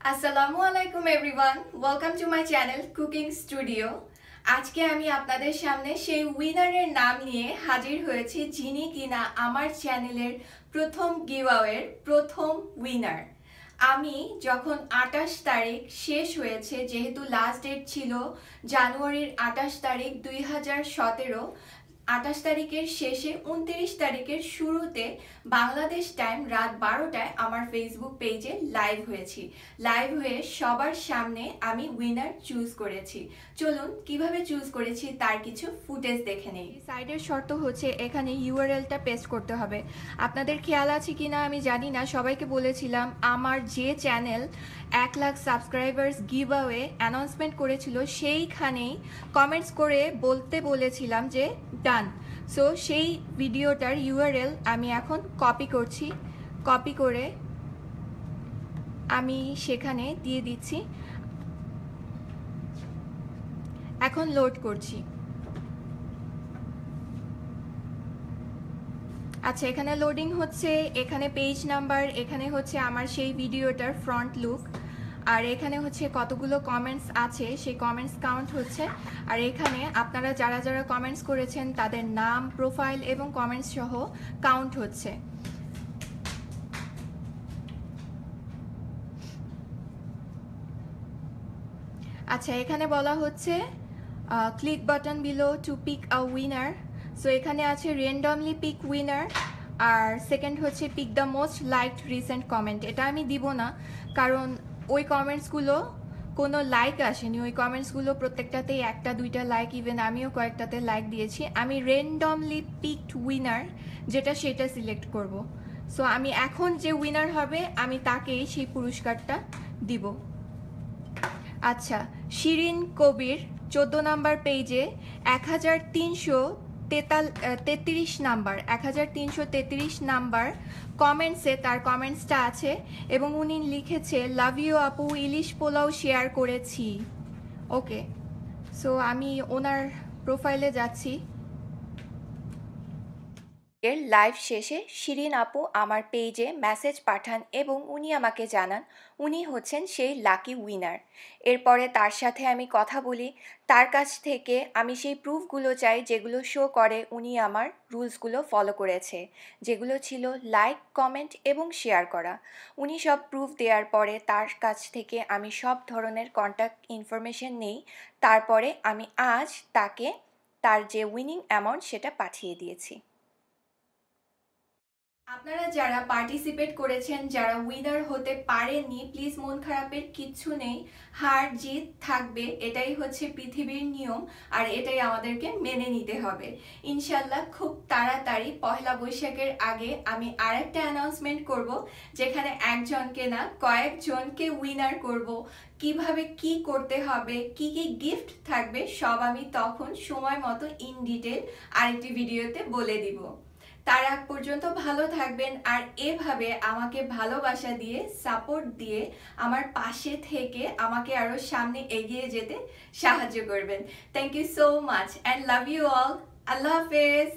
আসসালামু আলাইকুম everyone, welcome to my channel cooking studio. আজকে আমি আপনাদের সামনে সেই উইনারের নাম নিয়ে হাজির হয়েছি যিনি কিনা আমার চ্যানেলের প্রথম গিভঅ্যাওয়ের প্রথম উইনার। আমি যখন 28 তারিখ শেষ হয়েছে, যেহেতু লাস্ট ডেট ছিল জানুয়ারির 28 তারিখ 2017, 28 তারিখের শেষে 29 তারিখের শুরুতে বাংলাদেশ টাইম রাত 12টায় আমার ফেসবুক পেজে লাইভ হয়েছি। লাইভ হয়ে সবার সামনে আমি উইনার চুজ করেছি। চলুন কিভাবে চুজ করেছি তার কিছু ফুটেজ দেখে নেই। সাইডের শর্ত হচ্ছে এখানে ইউআরএলটা পেস্ট করতে হবে। আপনাদের খেয়াল আছে কিনা আমি জানি না, সবাইকে বলেছিলাম আমার যে channel 1 lakh subscribers giveaway announcement করেছিল সেইখানেই কমেন্টস করে বলতে বলেছিলাম যে ডান। সো সেই ভিডিওটার ইউআরএল আমি এখন কপি করছি। কপি করে আমি সেখানে দিয়ে দিচ্ছি। এখন লোড করছি। আচ্ছা, এখানে লোডিং হচ্ছে, এখানে পেজ নাম্বার, এখানে হচ্ছে আমার সেই ভিডিওটার ফ্রন্ট লুক, আর এখানে হচ্ছে কতগুলো কমেন্টস আছে সেই কমেন্টস কাউন্ট হচ্ছে। আর এখানে আপনারা যারা যারা কমেন্টস করেছেন তাদের নাম, প্রোফাইল এবং কমেন্টস সহ কাউন্ট হচ্ছে। আচ্ছা, এখানে বলা হচ্ছে click button below to pick a winner. So এখানে আছে র্যান্ডমলি পিক উইনার, আর সেকেন্ড হচ্ছে pick the most liked recent comment. এটা আমি দিব না, কারণ ওই কমেন্টসগুলো কোনো লাইক আসেনি। ওই কমেন্টসগুলো প্রত্যেকটাতেই একটা দুইটা লাইক, ইভেন আমিও কয়েকটাতে লাইক দিয়েছি। আমি র্যান্ডমলি পিকড উইনার যেটা, সেটা সিলেক্ট করব। সো আমি এখন যে উইনার হবে আমি তাকেই সেই পুরস্কারটা দিব। আচ্ছা, শিরিন কবির 14 নাম্বার পেজে 1333 নাম্বার 1333 নাম্বার কমেন্টসে তার কমেন্টসটা আছে এবং উনি লিখেছে লাভ ইউ আপু, ইলিশ পোলাও শেয়ার করেছি। ওকে, সো আমি ওনার প্রোফাইলে যাচ্ছি। এর লাইভ শেষে শিরিন আপু আমার পেজে মেসেজ পাঠান এবং উনি আমাকে জানান উনি হচ্ছেন সেই লাকি উইনার। এরপরে তার সাথে আমি কথা বলি, তার কাছ থেকে আমি সেই প্রুফগুলো চাই যেগুলো শো করে উনি আমার রুলসগুলো ফলো করেছে, যেগুলো ছিল লাইক, কমেন্ট এবং শেয়ার করা। উনি সব প্রুফ দেওয়ার পরে তার কাছ থেকে আমি সব ধরনের কন্ট্যাক্ট ইনফরমেশন নেই। তারপরে আমি আজ তাকে তার যে উইনিং অ্যামাউন্ট সেটা পাঠিয়ে দিয়েছি। আপনারা যারা পার্টিসিপেট করেছেন, যারা উইনার হতে পারেননি, প্লিজ মন খারাপের কিচ্ছু নেই। হার জিত থাকবে, এটাই হচ্ছে পৃথিবীর নিয়ম, আর এটাই আমাদেরকে মেনে নিতে হবে। ইনশাল্লাহ খুব তাড়াতাড়ি পহেলা বৈশাখের আগে আমি আরেকটা অ্যানাউন্সমেন্ট করব, যেখানে একজনকে না কয়েকজনকে উইনার করব। কিভাবে কি করতে হবে, কি কি গিফট থাকবে, সব আমি তখন সময় মতো ইন ডিটেল আরেকটি ভিডিওতে বলে দিব। তার আগ পর্যন্ত ভালো থাকবেন, আর এভাবে আমাকে ভালোবাসা দিয়ে, সাপোর্ট দিয়ে, আমার পাশে থেকে আমাকে আরো সামনে এগিয়ে যেতে সাহায্য করবেন। Thank you so much and love you all. আল্লাহ হাফেজ।